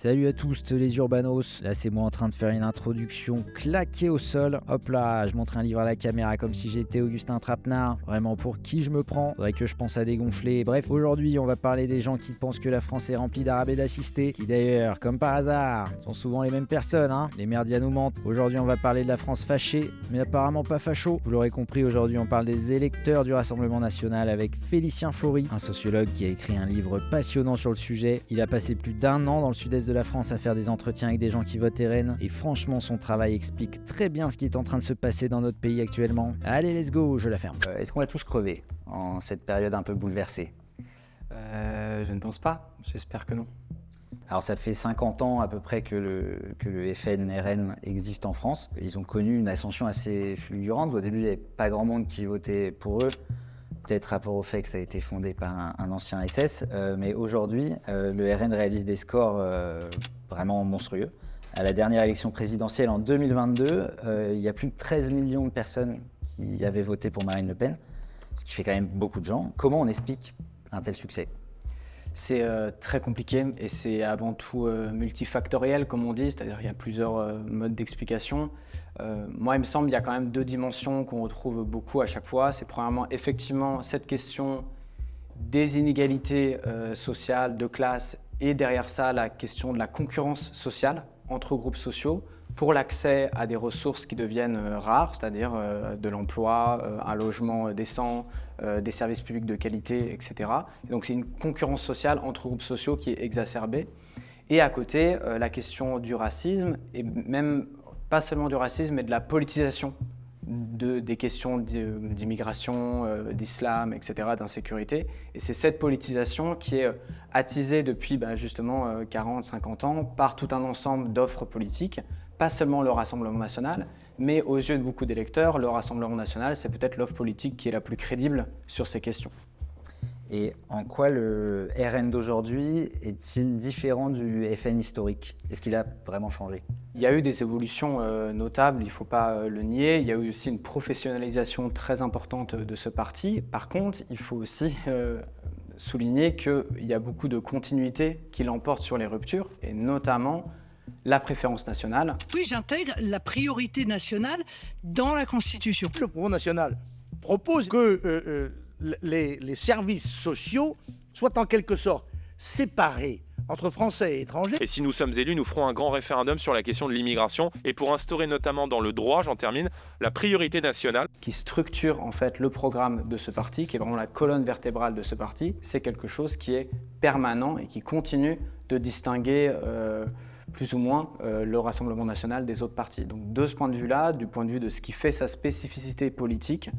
Salut à tous les urbanos, là c'est moi en train de faire une introduction claquée au sol. Hop là, je montre un livre à la caméra comme si j'étais Augustin Trapenard. Vraiment pour qui je me prends, faudrait que je pense à dégonfler. Bref, aujourd'hui on va parler des gens qui pensent que la France est remplie d'arabes et d'assistés, qui d'ailleurs, comme par hasard, sont souvent les mêmes personnes, hein. Les merdias nous mentent. Aujourd'hui on va parler de la France fâchée, mais apparemment pas facho. Vous l'aurez compris, aujourd'hui on parle des électeurs du Rassemblement National avec Félicien Faury, un sociologue qui a écrit un livre passionnant sur le sujet. Il a passé plus d'1 an dans le sud-est de la France à faire des entretiens avec des gens qui votent RN et franchement son travail explique très bien ce qui est en train de se passer dans notre pays actuellement. Allez let's go, je la ferme. Est-ce qu'on va tous crever en cette période un peu bouleversée? Je ne pense pas, j'espère que non. Alors ça fait 50 ans à peu près que le FN-RN existe en France. Ils ont connu une ascension assez fulgurante. Au début, il n'y avait pas grand monde qui votait pour eux. Peut-être rapport au fait que ça a été fondé par un ancien SS. Mais aujourd'hui, le RN réalise des scores vraiment monstrueux. À la dernière élection présidentielle en 2022, il y a plus de 13 millions de personnes qui avaient voté pour Marine Le Pen, ce qui fait quand même beaucoup de gens. Comment on explique un tel succès ? C'est très compliqué et c'est avant tout multifactoriel, comme on dit, c'est-à-dire qu'il y a plusieurs modes d'explication. Moi, il me semble qu'il y a quand même 2 dimensions qu'on retrouve beaucoup à chaque fois. C'est premièrement, effectivement, cette question des inégalités sociales, de classe, et derrière ça, la question de la concurrence sociale entre groupes sociaux pour l'accès à des ressources qui deviennent rares, c'est-à-dire de l'emploi, un logement décent, des services publics de qualité, etc. Et donc c'est une concurrence sociale entre groupes sociaux qui est exacerbée. Et à côté, la question du racisme, et même pas seulement du racisme, mais de la politisation des questions d'immigration, d'islam, etc., d'insécurité. Et c'est cette politisation qui est attisée depuis justement 40-50 ans par tout un ensemble d'offres politiques, pas seulement le Rassemblement National, mais aux yeux de beaucoup d'électeurs, le Rassemblement National, c'est peut-être l'offre politique qui est la plus crédible sur ces questions. Et en quoi le RN d'aujourd'hui est-il différent du FN historique? Est-ce qu'il a vraiment changé? Il y a eu des évolutions notables, il ne faut pas le nier. Il y a eu aussi une professionnalisation très importante de ce parti. Par contre, il faut aussi souligner qu'il y a beaucoup de continuité qui l'emporte sur les ruptures, et notamment la préférence nationale. Oui, j'intègre la priorité nationale dans la Constitution. Le Front National propose que les services sociaux soient en quelque sorte séparés entre Français et étrangers. Et si nous sommes élus, nous ferons un grand référendum sur la question de l'immigration et pour instaurer notamment dans le droit, j'en termine, la priorité nationale. Qui structure en fait le programme de ce parti, qui est vraiment la colonne vertébrale de ce parti, c'est quelque chose qui est permanent et qui continue de distinguer plus ou moins le Rassemblement National des autres partis. Donc de ce point de vue-là, du point de vue de ce qui fait sa spécificité politique,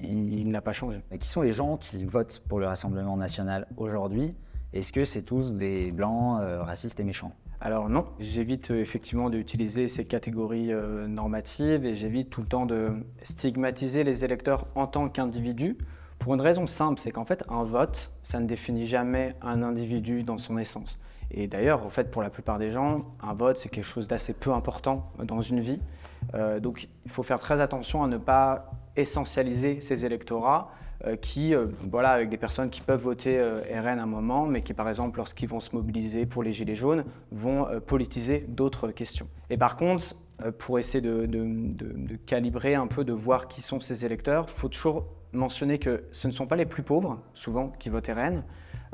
il n'a pas changé. Mais qui sont les gens qui votent pour le Rassemblement National aujourd'hui? Est-ce que c'est tous des blancs racistes et méchants? Alors non, j'évite effectivement d'utiliser ces catégories normatives et j'évite tout le temps de stigmatiser les électeurs en tant qu'individus pour une raison simple, c'est qu'en fait un vote, ça ne définit jamais un individu dans son essence. Et d'ailleurs, en fait, pour la plupart des gens, un vote, c'est quelque chose d'assez peu important dans une vie. Donc il faut faire très attention à ne pas essentialiser ces électorats avec des personnes qui peuvent voter RN à un moment, mais qui, par exemple, lorsqu'ils vont se mobiliser pour les Gilets jaunes, vont politiser d'autres questions. Et par contre, pour essayer de calibrer un peu, de voir qui sont ces électeurs, il faut toujours mentionner que ce ne sont pas les plus pauvres, souvent, qui votent RN.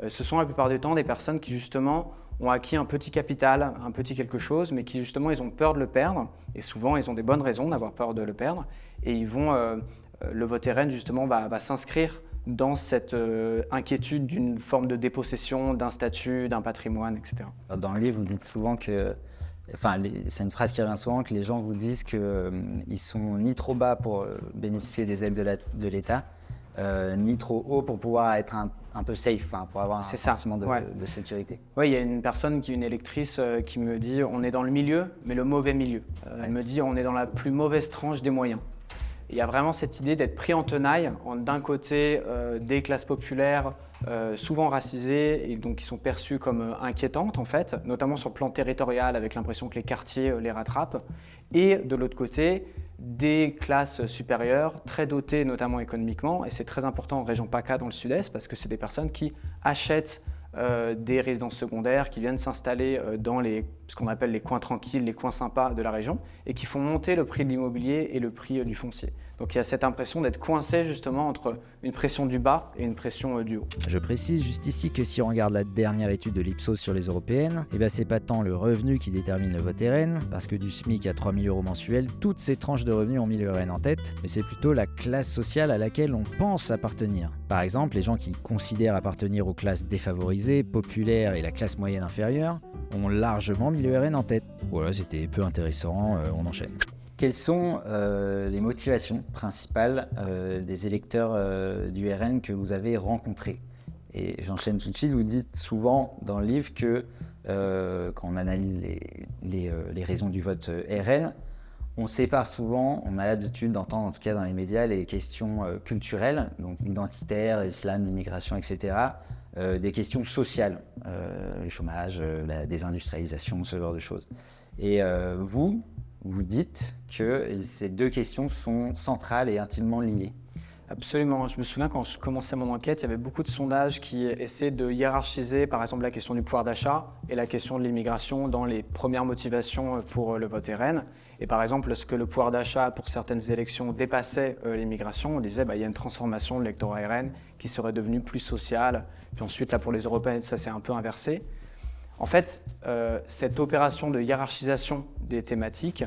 Ce sont la plupart du temps des personnes qui, justement, ont acquis un petit capital, un petit quelque chose, mais qui, justement, ils ont peur de le perdre. Et souvent, ils ont des bonnes raisons d'avoir peur de le perdre. Et ils vont, le vote RN, justement, va s'inscrire dans cette inquiétude d'une forme de dépossession, d'un statut, d'un patrimoine, etc. Dans le livre, vous dites souvent que... c'est une phrase qui revient souvent, que les gens vous disent qu'ils sont ni trop bas pour bénéficier des aides de l'État, ni trop haut pour pouvoir être un peu safe, pour avoir un sentiment de sécurité. Oui, il y a une personne, une électrice, qui me dit « on est dans le milieu, mais le mauvais milieu ». Elle me dit « on est dans la plus mauvaise tranche des moyens ». Il y a vraiment cette idée d'être pris en tenaille, d'un côté des classes populaires souvent racisées et donc qui sont perçues comme inquiétantes en fait, notamment sur le plan territorial avec l'impression que les quartiers les rattrapent, et de l'autre côté des classes supérieures très dotées notamment économiquement, et c'est très important en région PACA dans le sud-est parce que c'est des personnes qui achètent des résidences secondaires, qui viennent s'installer dans les ce qu'on appelle les coins tranquilles, les coins sympas de la région, et qui font monter le prix de l'immobilier et le prix du foncier. Donc il y a cette impression d'être coincé justement entre une pression du bas et une pression du haut. Je précise juste ici que si on regarde la dernière étude de l'Ipsos sur les européennes, c'est pas tant le revenu qui détermine le vote RN, parce que du SMIC à 3 000 € mensuels, toutes ces tranches de revenus ont mis le RN en tête, mais c'est plutôt la classe sociale à laquelle on pense appartenir. Par exemple, les gens qui considèrent appartenir aux classes défavorisées, populaires et la classe moyenne inférieure ont largement mis le RN en tête. Voilà, c'était peu intéressant, on enchaîne. Quelles sont les motivations principales des électeurs du RN que vous avez rencontrés? Et j'enchaîne tout de suite, vous dites souvent dans le livre que quand on analyse les raisons du vote RN, on sépare souvent, on a l'habitude d'entendre en tout cas dans les médias les questions culturelles, donc identitaires, islam, immigration, etc., des questions sociales, le chômage, la désindustrialisation, ce genre de choses. Et vous dites que ces deux questions sont centrales et intimement liées. Absolument. Je me souviens quand je commençais mon enquête, il y avait beaucoup de sondages qui essaient de hiérarchiser par exemple la question du pouvoir d'achat et la question de l'immigration dans les premières motivations pour le vote RN. Et par exemple, lorsque le pouvoir d'achat pour certaines élections dépassait l'immigration, on disait il y a une transformation de l'électorat RN qui serait devenu plus social. Puis ensuite, là pour les européennes, ça s'est un peu inversé. En fait, cette opération de hiérarchisation des thématiques,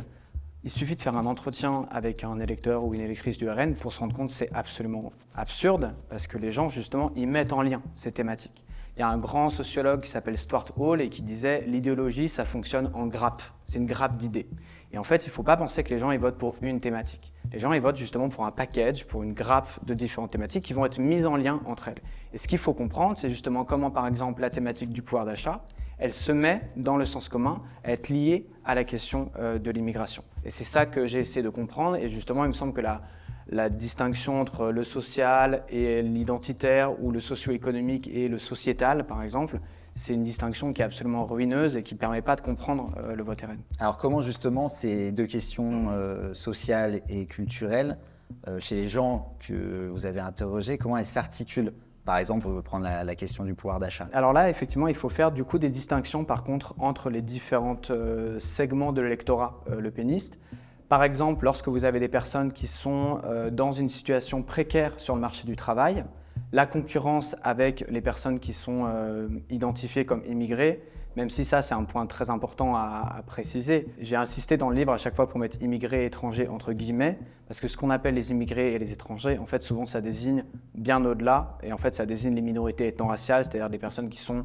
il suffit de faire un entretien avec un électeur ou une électrice du RN pour se rendre compte que c'est absolument absurde parce que les gens, justement, ils mettent en lien ces thématiques. Il y a un grand sociologue qui s'appelle Stuart Hall et qui disait « l'idéologie, ça fonctionne en grappe, c'est une grappe d'idées ». Et en fait, il ne faut pas penser que les gens ils votent pour une thématique. Les gens ils votent justement pour un package, pour une grappe de différentes thématiques qui vont être mises en lien entre elles. Et ce qu'il faut comprendre, c'est justement comment, par exemple, la thématique du pouvoir d'achat, elle se met dans le sens commun à être liée à la question de l'immigration. Et c'est ça que j'ai essayé de comprendre. Et justement, il me semble que la distinction entre le social et l'identitaire ou le socio-économique et le sociétal, par exemple, c'est une distinction qui est absolument ruineuse et qui ne permet pas de comprendre le vote RN. Alors comment justement ces deux questions sociales et culturelles, chez les gens que vous avez interrogés, comment elles s'articulent? Par exemple, on veut prendre la question du pouvoir d'achat. Alors là, effectivement, il faut faire du coup des distinctions par contre entre les différents segments de l'électorat lepéniste. Par exemple, lorsque vous avez des personnes qui sont dans une situation précaire sur le marché du travail, la concurrence avec les personnes qui sont identifiées comme immigrées, même si ça c'est un point très important à préciser. J'ai insisté dans le livre à chaque fois pour mettre immigrés et étrangers entre guillemets, parce que ce qu'on appelle les immigrés et les étrangers, en fait souvent ça désigne bien au-delà, et en fait ça désigne les minorités ethno-raciales, c'est-à-dire des personnes qui sont,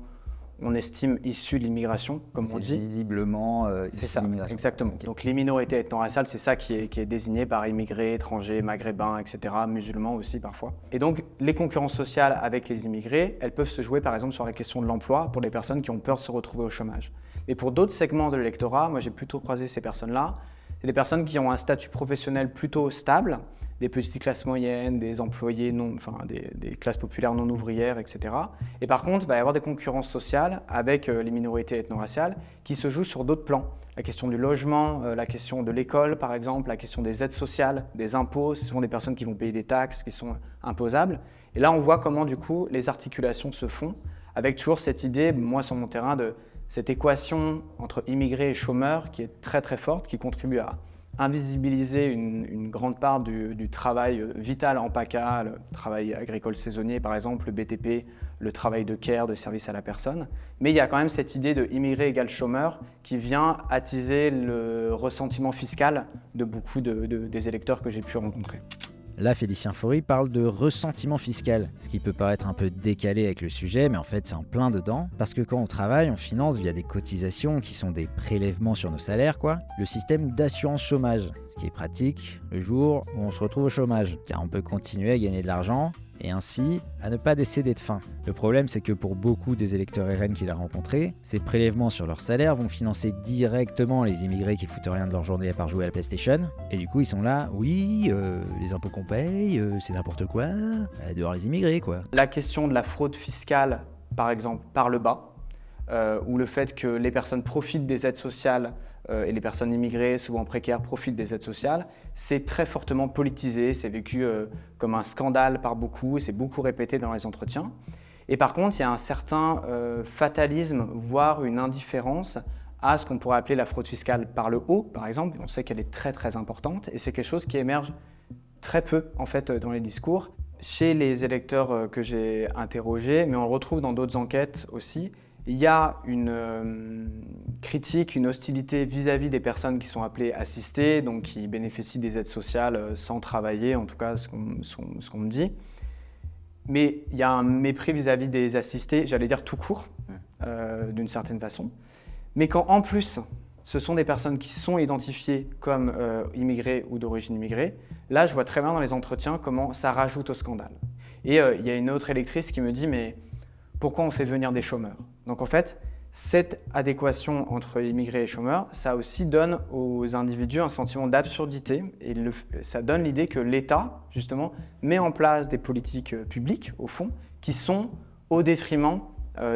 on estime, issues de l'immigration, comme on dit. Visiblement c'est ça, exactement. Okay. Donc les minorités ethno-raciales, c'est ça qui est désigné par immigrés, étrangers, maghrébins, etc., musulmans aussi parfois. Et donc les concurrences sociales avec les immigrés, elles peuvent se jouer par exemple sur la question de l'emploi pour les personnes qui ont peur de se retrouver au chômage. Mais pour d'autres segments de l'électorat, moi j'ai plutôt croisé ces personnes-là, c'est des personnes qui ont un statut professionnel plutôt stable, des petites classes moyennes, des employés, des classes populaires non ouvrières, etc. Et par contre, il va y avoir des concurrences sociales avec les minorités ethno-raciales qui se jouent sur d'autres plans. La question du logement, la question de l'école, par exemple, la question des aides sociales, des impôts, ce sont des personnes qui vont payer des taxes qui sont imposables. Et là, on voit comment, du coup, les articulations se font avec toujours cette idée, moi, sur mon terrain, de cette équation entre immigrés et chômeurs qui est très, très forte, qui contribue à invisibiliser une grande part du travail vital en PACA, le travail agricole saisonnier par exemple, le BTP, le travail de care, de service à la personne. Mais il y a quand même cette idée de immigré égale chômeur qui vient attiser le ressentiment fiscal de beaucoup des électeurs que j'ai pu rencontrer. Là, Félicien Faury parle de ressentiment fiscal, ce qui peut paraître un peu décalé avec le sujet, mais en fait c'est en plein dedans, parce que quand on travaille, on finance via des cotisations qui sont des prélèvements sur nos salaires, le système d'assurance chômage, ce qui est pratique le jour où on se retrouve au chômage, car on peut continuer à gagner de l'argent, et ainsi à ne pas décéder de faim. Le problème, c'est que pour beaucoup des électeurs RN qu'il a rencontrés, ces prélèvements sur leur salaire vont financer directement les immigrés qui foutent rien de leur journée à part jouer à la PlayStation. Et du coup, ils sont là, oui, les impôts qu'on paye, c'est n'importe quoi, dehors les immigrés, quoi. La question de la fraude fiscale, par exemple, par le bas, ou le fait que les personnes profitent des aides sociales et les personnes immigrées, souvent précaires, profitent des aides sociales, c'est très fortement politisé, c'est vécu comme un scandale par beaucoup, c'est beaucoup répété dans les entretiens. Et par contre, il y a un certain fatalisme, voire une indifférence à ce qu'on pourrait appeler la fraude fiscale par le haut, par exemple. On sait qu'elle est très très importante et c'est quelque chose qui émerge très peu en fait dans les discours. Chez les électeurs que j'ai interrogés, mais on le retrouve dans d'autres enquêtes aussi, il y a une critique, une hostilité vis-à-vis des personnes qui sont appelées assistées, donc qui bénéficient des aides sociales sans travailler, en tout cas ce qu'on me dit. Mais il y a un mépris vis-à-vis des assistés, j'allais dire tout court, d'une certaine façon. Mais quand en plus, ce sont des personnes qui sont identifiées comme immigrées ou d'origine immigrée, là je vois très bien dans les entretiens comment ça rajoute au scandale. Et il y a une autre électrice qui me dit « mais pourquoi on fait venir des chômeurs ?» Donc en fait, cette adéquation entre immigrés et chômeurs, ça aussi donne aux individus un sentiment d'absurdité et ça donne l'idée que l'État, justement, met en place des politiques publiques, au fond, qui sont au détriment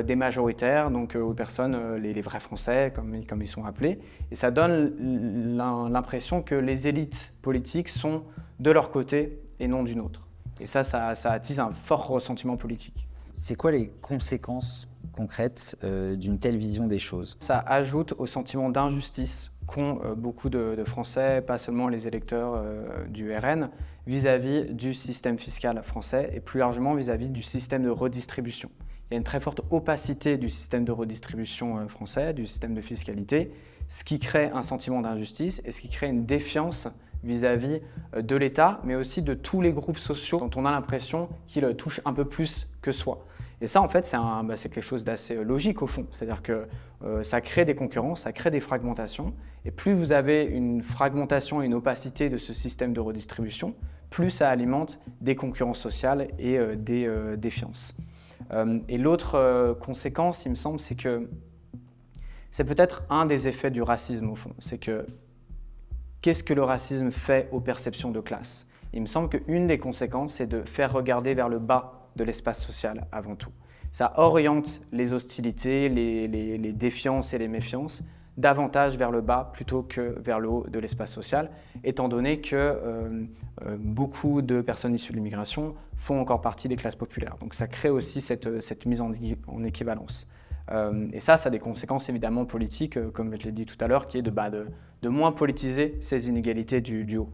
des majoritaires, donc aux personnes, les vrais Français, comme ils sont appelés. Et ça donne l'impression que les élites politiques sont de leur côté et non d'une autre. Et ça attise un fort ressentiment politique. C'est quoi les conséquences concrètes d'une telle vision des choses? Ça ajoute au sentiment d'injustice qu'ont beaucoup de Français, pas seulement les électeurs du RN, vis-à-vis du système fiscal français et plus largement vis-à-vis du système de redistribution. Il y a une très forte opacité du système de redistribution français, du système de fiscalité, ce qui crée un sentiment d'injustice et ce qui crée une défiance vis-à-vis de l'État, mais aussi de tous les groupes sociaux dont on a l'impression qu'ils touchent un peu plus que soi. Et ça, en fait, c'est quelque chose d'assez logique au fond. C'est-à-dire que ça crée des concurrences, ça crée des fragmentations. Et plus vous avez une fragmentation et une opacité de ce système de redistribution, plus ça alimente des concurrences sociales et des défiances. Et l'autre conséquence, il me semble, c'est que c'est peut-être un des effets du racisme au fond. C'est que qu'est-ce que le racisme fait aux perceptions de classe? Il me semble qu'une des conséquences, c'est de faire regarder vers le bas de l'espace social avant tout. Ça oriente les hostilités, les défiances et les méfiances davantage vers le bas plutôt que vers le haut de l'espace social, étant donné que beaucoup de personnes issues de l'immigration font encore partie des classes populaires. Donc ça crée aussi cette mise en équivalence. Et ça a des conséquences évidemment politiques, comme je l'ai dit tout à l'heure, qui est de moins politiser ces inégalités du haut.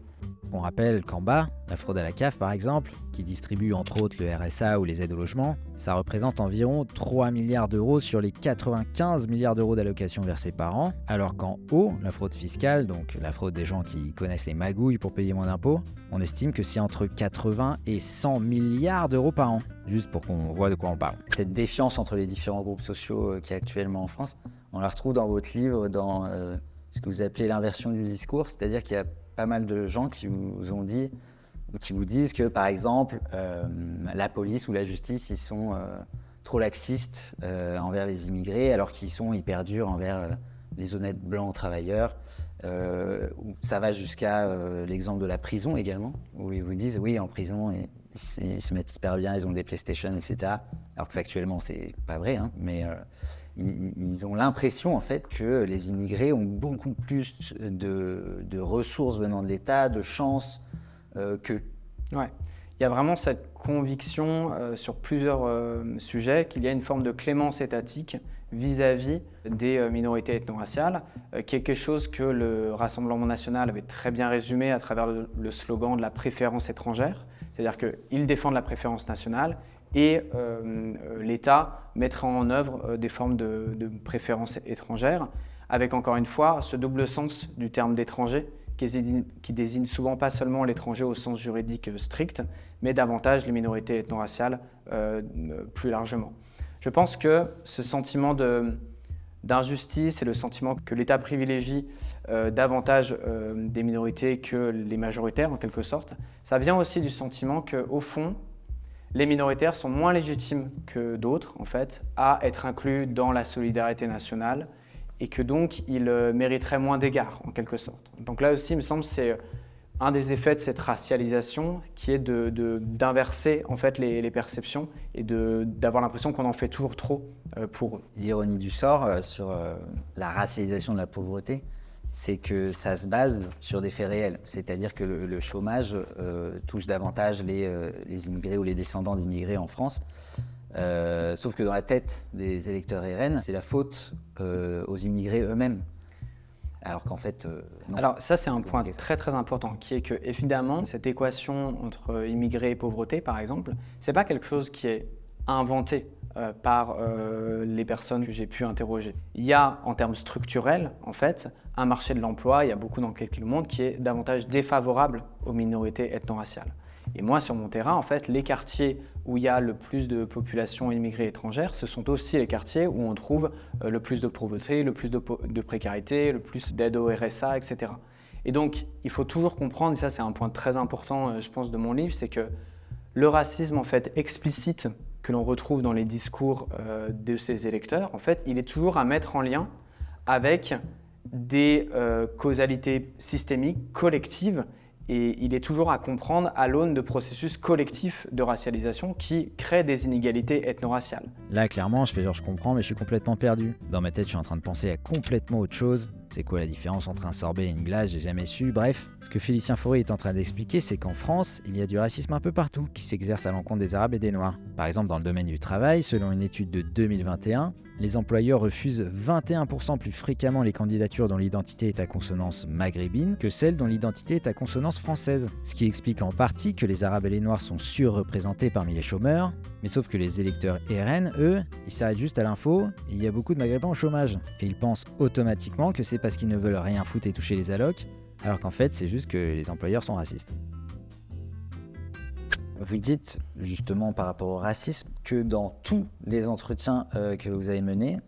On rappelle qu'en bas, la fraude à la CAF par exemple, qui distribue entre autres le RSA ou les aides au logement, ça représente environ 3 milliards d'euros sur les 95 milliards d'euros d'allocations versées par an, alors qu'en haut, la fraude fiscale, donc la fraude des gens qui connaissent les magouilles pour payer moins d'impôts, on estime que c'est entre 80 et 100 milliards d'euros par an, juste pour qu'on voit de quoi on parle. Cette défiance entre les différents groupes sociaux qu'il y a actuellement en France, on la retrouve dans votre livre, dans ce que vous appelez l'inversion du discours, c'est-à-dire qu'il y a pas mal de gens qui vous ont dit, qui vous disent que, par exemple, la police ou la justice, ils sont trop laxistes envers les immigrés, alors qu'ils sont hyper durs envers les honnêtes blancs travailleurs. Ça va jusqu'à l'exemple de la prison également, où ils vous disent, oui, en prison, ils se mettent hyper bien, ils ont des PlayStation, etc. Alors que factuellement, c'est pas vrai, hein, mais ils ont l'impression en fait que les immigrés ont beaucoup plus de ressources venant de l'État, de chances qu'eux. Ouais. Il y a vraiment cette conviction sur plusieurs sujets qu'il y a une forme de clémence étatique vis-à-vis des minorités ethno-raciales, quelque chose que le Rassemblement national avait très bien résumé à travers le slogan de la préférence étrangère, c'est-à-dire qu'ils défendent la préférence nationale et l'État mettra en œuvre des formes de préférence étrangère, avec encore une fois ce double sens du terme d'étranger qui désigne souvent pas seulement l'étranger au sens juridique strict, mais davantage les minorités ethno-raciales plus largement. Je pense que ce sentiment d'injustice et le sentiment que l'État privilégie davantage des minorités que les majoritaires en quelque sorte, ça vient aussi du sentiment qu'au fond, les minoritaires sont moins légitimes que d'autres, en fait, à être inclus dans la solidarité nationale et que donc ils mériteraient moins d'égards, en quelque sorte. Donc là aussi, il me semble, c'est un des effets de cette racialisation qui est d'inverser en fait les perceptions et d'avoir l'impression qu'on en fait toujours trop pour eux. L'ironie du sort sur la racialisation de la pauvreté, c'est que ça se base sur des faits réels. C'est-à-dire que le chômage touche davantage les immigrés ou les descendants d'immigrés en France Sauf que dans la tête des électeurs RN, c'est la faute aux immigrés eux-mêmes. Alors qu'en fait, non. Alors ça, c'est un point compliqué, ça. très très important, qui est que évidemment, cette équation entre immigrés et pauvreté, par exemple, c'est pas quelque chose qui est inventé par les personnes que j'ai pu interroger. Il y a, en termes structurels, en fait, un marché de l'emploi, il y a beaucoup d'enquêtes qui le montrent, qui est davantage défavorable aux minorités ethno-raciales. Et moi, sur mon terrain, en fait, les quartiers où il y a le plus de population immigrée étrangère, ce sont aussi les quartiers où on trouve le plus de pauvreté, le plus de précarité, le plus d'aide au RSA, etc. Et donc, il faut toujours comprendre, et ça c'est un point très important, je pense, de mon livre, c'est que le racisme, en fait, explicite, que l'on retrouve dans les discours de ces électeurs, en fait, il est toujours à mettre en lien avec des causalités systémiques, collectives, et il est toujours à comprendre à l'aune de processus collectifs de racialisation qui créent des inégalités ethno-raciales. Là, clairement, je fais genre je comprends, mais je suis complètement perdu. Dans ma tête, je suis en train de penser à complètement autre chose. C'est quoi la différence entre un sorbet et une glace? J'ai jamais su. Bref, ce que Félicien Fauré est en train d'expliquer, c'est qu'en France, il y a du racisme un peu partout qui s'exerce à l'encontre des Arabes et des Noirs. Par exemple, dans le domaine du travail, selon une étude de 2021, les employeurs refusent 21% plus fréquemment les candidatures dont l'identité est à consonance maghrébine que celles dont l'identité est à consonance française. Ce qui explique en partie que les Arabes et les Noirs sont surreprésentés parmi les chômeurs, mais sauf que les électeurs RN, eux, ils s'arrêtent juste à l'info et il y a beaucoup de Maghrébins au chômage. Et ils pensent automatiquement que c'est parce qu'ils ne veulent rien foutre et toucher les allocs, alors qu'en fait c'est juste que les employeurs sont racistes. Vous dites justement par rapport au racisme que dans tous les entretiens que vous avez menés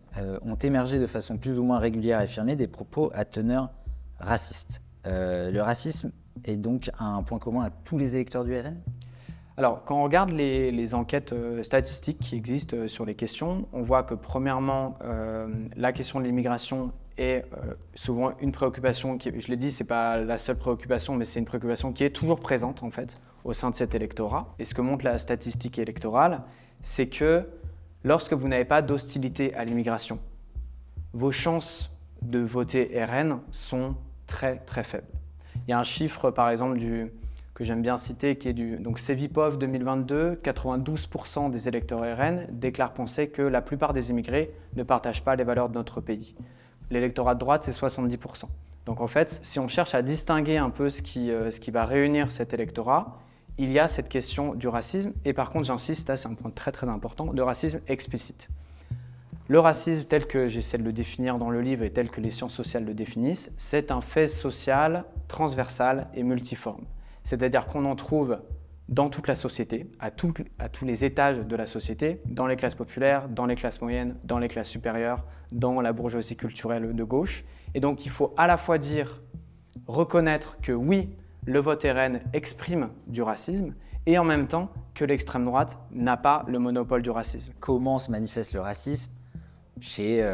ont émergé de façon plus ou moins régulière et affirmée des propos à teneur raciste. Le racisme est donc un point commun à tous les électeurs du RN? Alors, quand on regarde les enquêtes statistiques qui existent sur les questions, on voit que premièrement, la question de l'immigration est souvent une préoccupation qui, je l'ai dit, c'est pas la seule préoccupation, mais c'est une préoccupation qui est toujours présente en fait au sein de cet électorat. Et ce que montre la statistique électorale, c'est que lorsque vous n'avez pas d'hostilité à l'immigration, vos chances de voter RN sont très très faibles. Il y a un chiffre par exemple que j'aime bien citer qui est donc Cevipof 2022, 92% des électeurs RN déclarent penser que la plupart des immigrés ne partagent pas les valeurs de notre pays. L'électorat de droite, c'est 70%. Donc en fait, si on cherche à distinguer un peu ce qui va réunir cet électorat, il y a cette question du racisme, et par contre, j'insiste, là c'est un point très très important, de racisme explicite. Le racisme tel que j'essaie de le définir dans le livre et tel que les sciences sociales le définissent, c'est un fait social, transversal et multiforme. C'est-à-dire qu'on en trouve dans toute la société, à tous les étages de la société, dans les classes populaires, dans les classes moyennes, dans les classes supérieures, dans la bourgeoisie culturelle de gauche. Et donc il faut à la fois reconnaître que oui, le vote RN exprime du racisme, et en même temps que l'extrême droite n'a pas le monopole du racisme. Comment se manifeste le racisme chez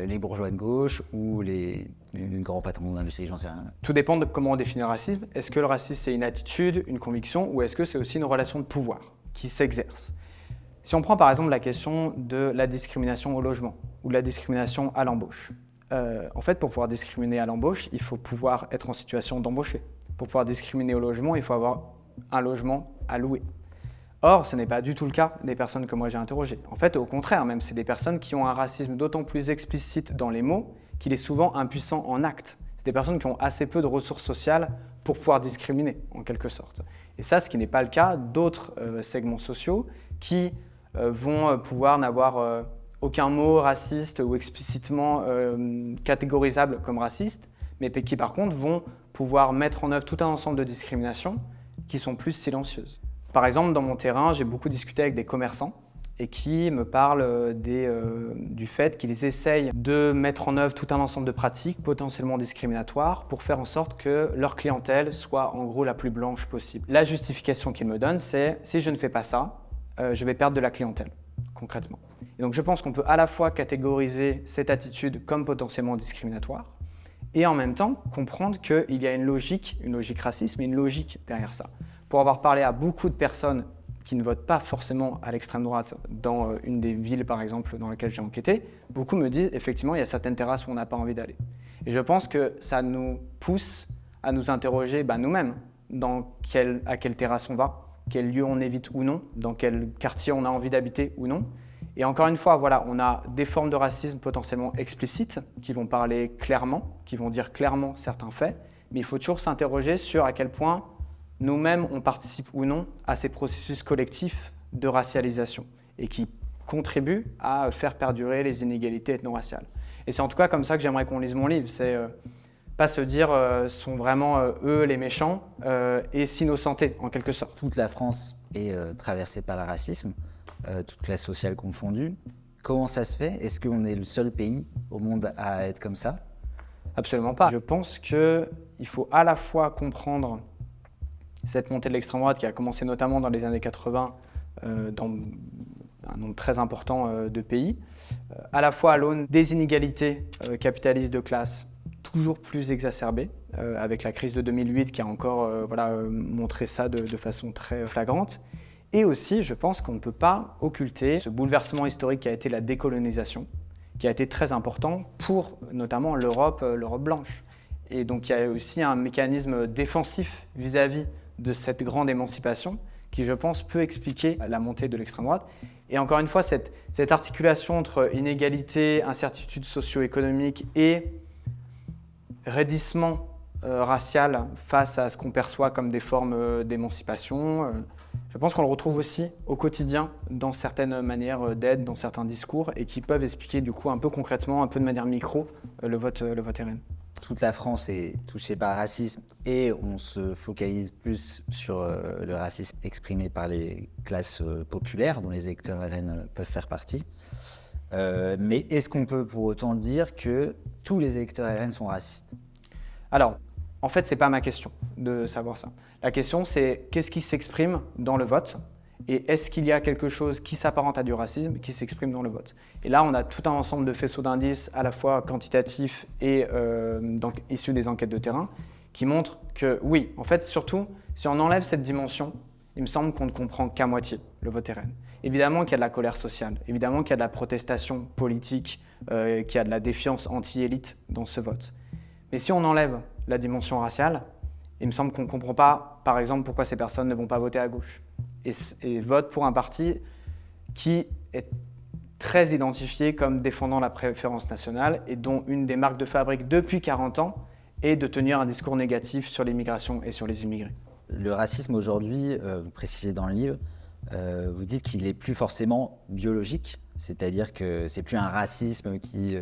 les bourgeois de gauche ou les grands patrons d'industrie, j'en sais rien. Tout dépend de comment on définit le racisme. Est-ce que le racisme c'est une attitude, une conviction, ou est-ce que c'est aussi une relation de pouvoir qui s'exerce? Si on prend par exemple la question de la discrimination au logement ou de la discrimination à l'embauche, en fait pour pouvoir discriminer à l'embauche, il faut pouvoir être en situation d'embaucher. Pour pouvoir discriminer au logement, il faut avoir un logement à louer. Or, ce n'est pas du tout le cas des personnes que moi j'ai interrogées. En fait, au contraire, même, c'est des personnes qui ont un racisme d'autant plus explicite dans les mots qu'il est souvent impuissant en acte. C'est des personnes qui ont assez peu de ressources sociales pour pouvoir discriminer, en quelque sorte. Et ça, ce qui n'est pas le cas d'autres segments sociaux qui vont pouvoir n'avoir aucun mot raciste ou explicitement catégorisable comme raciste, mais qui par contre vont pouvoir mettre en œuvre tout un ensemble de discriminations qui sont plus silencieuses. Par exemple, dans mon terrain, j'ai beaucoup discuté avec des commerçants et qui me parlent du fait qu'ils essayent de mettre en œuvre tout un ensemble de pratiques potentiellement discriminatoires pour faire en sorte que leur clientèle soit en gros la plus blanche possible. La justification qu'ils me donnent, c'est si je ne fais pas ça, je vais perdre de la clientèle, concrètement. Et donc je pense qu'on peut à la fois catégoriser cette attitude comme potentiellement discriminatoire et en même temps comprendre qu'il y a une logique raciste, mais une logique derrière ça. Pour avoir parlé à beaucoup de personnes qui ne votent pas forcément à l'extrême droite dans une des villes, par exemple, dans lesquelles j'ai enquêté, beaucoup me disent effectivement il y a certaines terrasses où on n'a pas envie d'aller. Et je pense que ça nous pousse à nous interroger nous-mêmes à quelle terrasse on va, quel lieu on évite ou non, dans quel quartier on a envie d'habiter ou non. Et encore une fois, voilà, on a des formes de racisme potentiellement explicites qui vont parler clairement, qui vont dire clairement certains faits, mais il faut toujours s'interroger sur à quel point nous-mêmes on participe ou non à ces processus collectifs de racialisation et qui contribuent à faire perdurer les inégalités ethno-raciales. Et c'est en tout cas comme ça que j'aimerais qu'on lise mon livre, c'est pas se dire sont vraiment eux les méchants et s'innocenter en quelque sorte. Toute la France est traversée par le racisme, toute classe sociale confondue. Comment ça se fait? Est-ce qu'on est le seul pays au monde à être comme ça? Absolument pas. Je pense qu'il faut à la fois comprendre cette montée de l'extrême droite qui a commencé notamment dans les années 80 dans un nombre très important de pays, à la fois à l'aune des inégalités capitalistes de classe toujours plus exacerbées, avec la crise de 2008 qui a encore montré ça de façon très flagrante. Et aussi, je pense qu'on ne peut pas occulter ce bouleversement historique qui a été la décolonisation, qui a été très important pour notamment l'Europe blanche. Et donc il y a aussi un mécanisme défensif vis-à-vis de cette grande émancipation qui, je pense, peut expliquer la montée de l'extrême droite. Et encore une fois, cette articulation entre inégalité, incertitude socio-économique et raidissement racial face à ce qu'on perçoit comme des formes d'émancipation, je pense qu'on le retrouve aussi au quotidien dans certaines manières d'être, dans certains discours et qui peuvent expliquer du coup un peu concrètement, un peu de manière micro, le vote RN. Toute la France est touchée par le racisme et on se focalise plus sur le racisme exprimé par les classes populaires dont les électeurs RN peuvent faire partie. Mais est-ce qu'on peut pour autant dire que tous les électeurs RN sont racistes? Alors, en fait, ce n'est pas ma question de savoir ça. La question, c'est qu'est-ce qui s'exprime dans le vote et est-ce qu'il y a quelque chose qui s'apparente à du racisme qui s'exprime dans le vote? Et là, on a tout un ensemble de faisceaux d'indices, à la fois quantitatifs et issus des enquêtes de terrain, qui montrent que oui, en fait, surtout, si on enlève cette dimension, il me semble qu'on ne comprend qu'à moitié le vote RN. Évidemment qu'il y a de la colère sociale, évidemment qu'il y a de la protestation politique, qu'il y a de la défiance anti-élite dans ce vote. Mais si on enlève la dimension raciale, il me semble qu'on ne comprend pas, par exemple, pourquoi ces personnes ne vont pas voter à gauche et votent pour un parti qui est très identifié comme défendant la préférence nationale et dont une des marques de fabrique depuis 40 ans est de tenir un discours négatif sur l'immigration et sur les immigrés. Le racisme aujourd'hui, vous précisez dans le livre, vous dites qu'il n'est plus forcément biologique, c'est-à-dire que c'est plus un racisme qui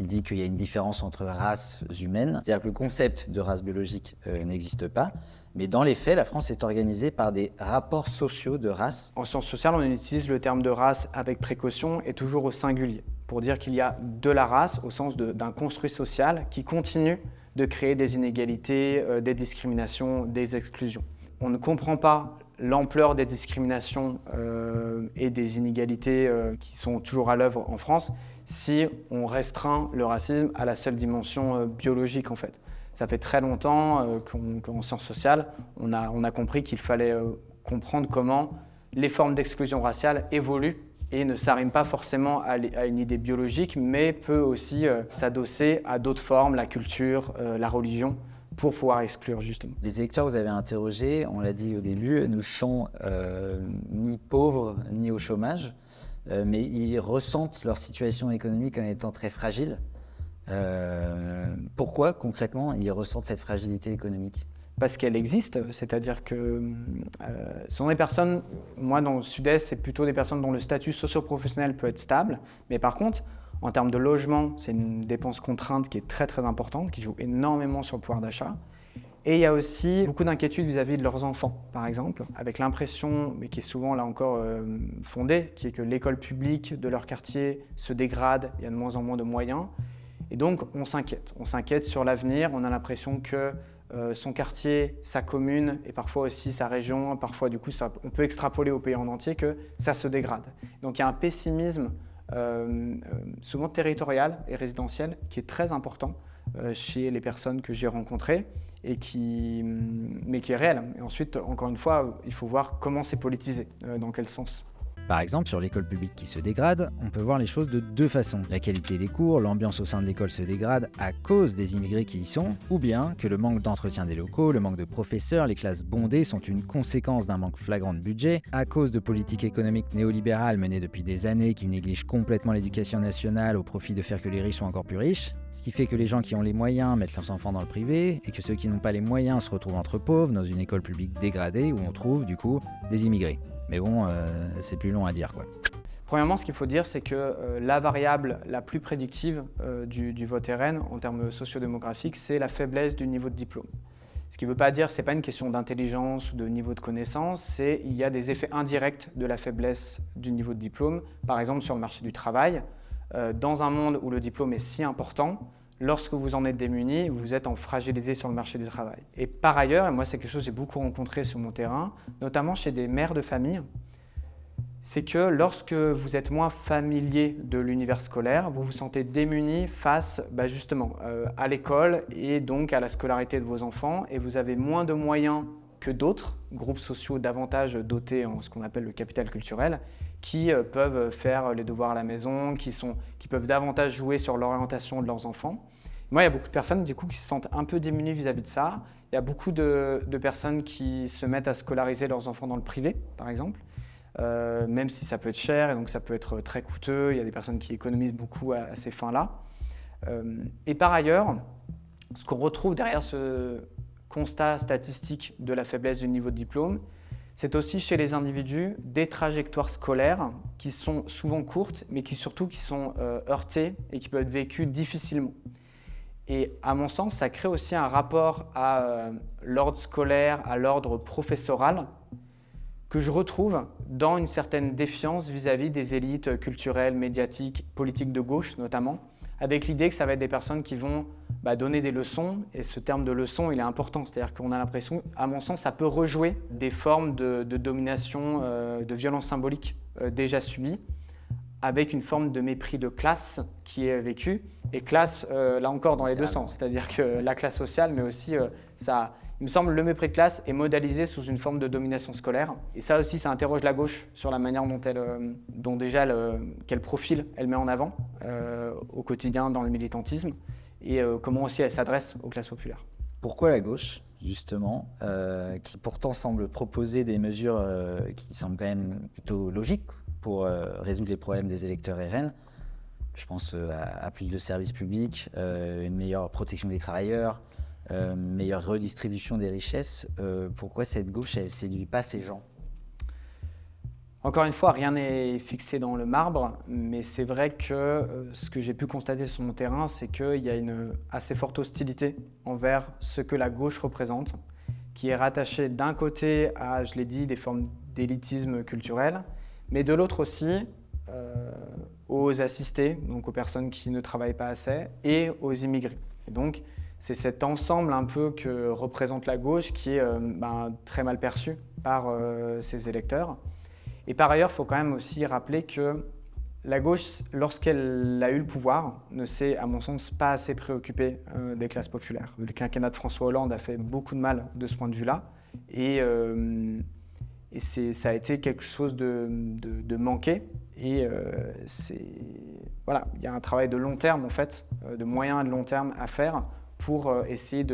dit qu'il y a une différence entre races humaines. C'est-à-dire que le concept de race biologique n'existe pas, mais dans les faits, la France est organisée par des rapports sociaux de race. En sciences sociales, on utilise le terme de race avec précaution et toujours au singulier, pour dire qu'il y a de la race au sens d'un construit social qui continue de créer des inégalités, des discriminations, des exclusions. On ne comprend pas l'ampleur des discriminations et des inégalités qui sont toujours à l'œuvre en France si on restreint le racisme à la seule dimension biologique en fait. Ça fait très longtemps qu'en sciences sociales, on a compris qu'il fallait comprendre comment les formes d'exclusion raciale évoluent et ne s'arriment pas forcément à une idée biologique, mais peut aussi s'adosser à d'autres formes, la culture, la religion, pour pouvoir exclure justement. Les électeurs que vous avez interrogés, on l'a dit au début, ne sont ni pauvres ni au chômage, mais ils ressentent leur situation économique en étant très fragile. Pourquoi concrètement ils ressentent cette fragilité économique? Parce qu'elle existe, c'est-à-dire que ce sont des personnes, moi dans le Sud-Est, c'est plutôt des personnes dont le statut socio-professionnel peut être stable, mais par contre, en termes de logement, c'est une dépense contrainte qui est très très importante, qui joue énormément sur le pouvoir d'achat. Et il y a aussi beaucoup d'inquiétudes vis-à-vis de leurs enfants, par exemple, avec l'impression, mais qui est souvent là encore fondée, qui est que l'école publique de leur quartier se dégrade, il y a de moins en moins de moyens. Et donc on s'inquiète sur l'avenir, on a l'impression que son quartier, sa commune et parfois aussi sa région, parfois du coup on peut extrapoler au pays en entier que ça se dégrade. Donc il y a un pessimisme souvent territorial et résidentiel qui est très important chez les personnes que j'ai rencontrées mais qui est réel. Et ensuite, encore une fois, il faut voir comment c'est politisé, dans quel sens. Par exemple, sur l'école publique qui se dégrade, on peut voir les choses de deux façons. La qualité des cours, l'ambiance au sein de l'école se dégrade à cause des immigrés qui y sont, ou bien que le manque d'entretien des locaux, le manque de professeurs, les classes bondées sont une conséquence d'un manque flagrant de budget, à cause de politiques économiques néolibérales menées depuis des années qui négligent complètement l'éducation nationale au profit de faire que les riches soient encore plus riches, ce qui fait que les gens qui ont les moyens mettent leurs enfants dans le privé, et que ceux qui n'ont pas les moyens se retrouvent entre pauvres dans une école publique dégradée où on trouve du coup des immigrés. Mais bon, c'est plus long à dire quoi. Premièrement, ce qu'il faut dire, c'est que la variable la plus prédictive du vote RN en termes sociodémographiques, c'est la faiblesse du niveau de diplôme. Ce qui ne veut pas dire que ce n'est pas une question d'intelligence ou de niveau de connaissance, c'est qu'il y a des effets indirects de la faiblesse du niveau de diplôme. Par exemple, sur le marché du travail, dans un monde où le diplôme est si important, lorsque vous en êtes démuni, vous êtes en fragilité sur le marché du travail. Et par ailleurs, et moi c'est quelque chose que j'ai beaucoup rencontré sur mon terrain, notamment chez des mères de famille, c'est que lorsque vous êtes moins familier de l'univers scolaire, vous vous sentez démuni face justement à l'école et donc à la scolarité de vos enfants, et vous avez moins de moyens que d'autres groupes sociaux davantage dotés en ce qu'on appelle le capital culturel, qui peuvent faire les devoirs à la maison, qui peuvent davantage jouer sur l'orientation de leurs enfants. Moi, il y a beaucoup de personnes du coup, qui se sentent un peu démunies vis-à-vis de ça. Il y a beaucoup de personnes qui se mettent à scolariser leurs enfants dans le privé, par exemple, même si ça peut être cher et donc ça peut être très coûteux. Il y a des personnes qui économisent beaucoup à ces fins-là. Et par ailleurs, ce qu'on retrouve derrière ce constat statistique de la faiblesse du niveau de diplôme, c'est aussi chez les individus des trajectoires scolaires qui sont souvent courtes, mais qui surtout qui sont heurtées et qui peuvent être vécues difficilement. Et à mon sens, ça crée aussi un rapport à l'ordre scolaire, à l'ordre professoral, que je retrouve dans une certaine défiance vis-à-vis des élites culturelles, médiatiques, politiques de gauche notamment, avec l'idée que ça va être des personnes qui vont donner des leçons, et ce terme de leçon, il est important, c'est-à-dire qu'on a l'impression, à mon sens, ça peut rejouer des formes de domination, de violence symbolique déjà subies, avec une forme de mépris de classe qui est vécue, et classe, là encore, dans les deux sens, c'est-à-dire que la classe sociale, mais aussi, il me semble, le mépris de classe est modélisé sous une forme de domination scolaire, et ça aussi, ça interroge la gauche sur la manière quel profil elle met en avant au quotidien dans le militantisme, et comment aussi elle s'adresse aux classes populaires. Pourquoi la gauche, justement, qui pourtant semble proposer des mesures qui semblent quand même plutôt logiques pour résoudre les problèmes des électeurs RN? Je pense à plus de services publics, une meilleure protection des travailleurs, meilleure redistribution des richesses. Pourquoi cette gauche, elle ne séduit pas ces gens? Encore une fois, rien n'est fixé dans le marbre, mais c'est vrai que ce que j'ai pu constater sur mon terrain, c'est qu'il y a une assez forte hostilité envers ce que la gauche représente, qui est rattachée d'un côté à, je l'ai dit, des formes d'élitisme culturel, mais de l'autre aussi aux assistés, donc aux personnes qui ne travaillent pas assez, et aux immigrés. Et donc, c'est cet ensemble un peu que représente la gauche qui est très mal perçu par ses électeurs. Et par ailleurs, il faut quand même aussi rappeler que la gauche, lorsqu'elle a eu le pouvoir, ne s'est, à mon sens, pas assez préoccupée des classes populaires. Le quinquennat de François Hollande a fait beaucoup de mal de ce point de vue-là. Et ça a été quelque chose de manqué. Et voilà, il y a un travail de long terme, en fait, de moyen et de long terme à faire pour essayer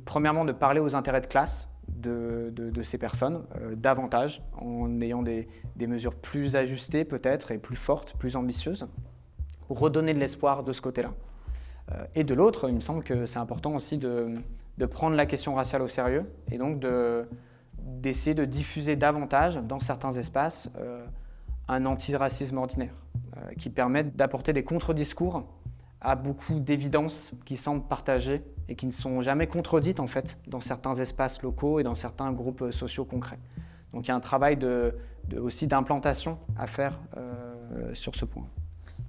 premièrement, de parler aux intérêts de classe de ces personnes davantage, en ayant des mesures plus ajustées peut-être et plus fortes, plus ambitieuses, pour redonner de l'espoir de ce côté-là. Et de l'autre, il me semble que c'est important aussi de prendre la question raciale au sérieux et donc d'essayer de diffuser davantage dans certains espaces un antiracisme ordinaire qui permette d'apporter des contre-discours à beaucoup d'évidences qui semblent partagées et qui ne sont jamais contredites en fait dans certains espaces locaux et dans certains groupes sociaux concrets. Donc il y a un travail aussi d'implantation à faire sur ce point.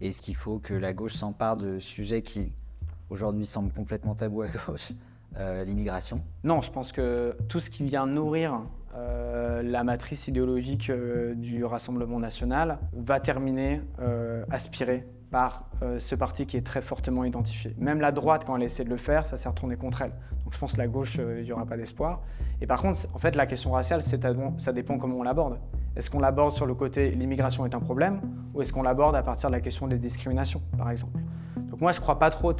Est-ce qu'il faut que la gauche s'empare de sujets qui aujourd'hui semblent complètement tabous à gauche, l'immigration? Non, je pense que tout ce qui vient nourrir la matrice idéologique du Rassemblement national va terminer aspiré par ce parti qui est très fortement identifié. Même la droite, quand elle essaie de le faire, ça s'est retourné contre elle. Donc je pense que la gauche, il n'y aura pas d'espoir. Et par contre, en fait, la question raciale, ça dépend comment on l'aborde. Est-ce qu'on l'aborde sur le côté l'immigration est un problème ou est-ce qu'on l'aborde à partir de la question des discriminations, par exemple? Donc moi, je ne crois pas trop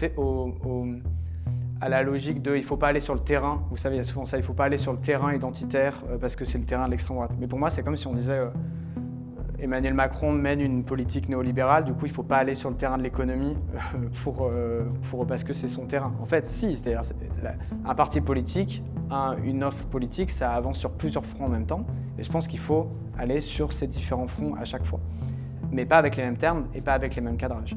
à la logique de il ne faut pas aller sur le terrain. Vous savez, il y a souvent ça, il ne faut pas aller sur le terrain identitaire parce que c'est le terrain de l'extrême droite. Mais pour moi, c'est comme si on disait Emmanuel Macron mène une politique néolibérale, du coup, il ne faut pas aller sur le terrain de l'économie parce que c'est son terrain. En fait, si, c'est-à-dire un parti politique, une offre politique, ça avance sur plusieurs fronts en même temps. Et je pense qu'il faut aller sur ces différents fronts à chaque fois. Mais pas avec les mêmes termes et pas avec les mêmes cadrages.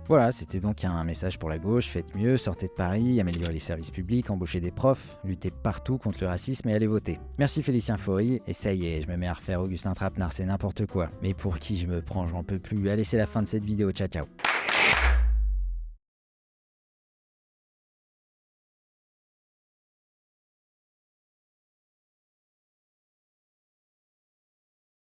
Voilà, c'était donc un message pour la gauche, faites mieux, sortez de Paris, améliorez les services publics, embauchez des profs, luttez partout contre le racisme et allez voter. Merci Félicien Faury, et ça y est, je me mets à refaire Augustin Trapenard, c'est n'importe quoi. Mais pour qui je me prends, j'en peux plus. Allez, c'est la fin de cette vidéo, ciao ciao.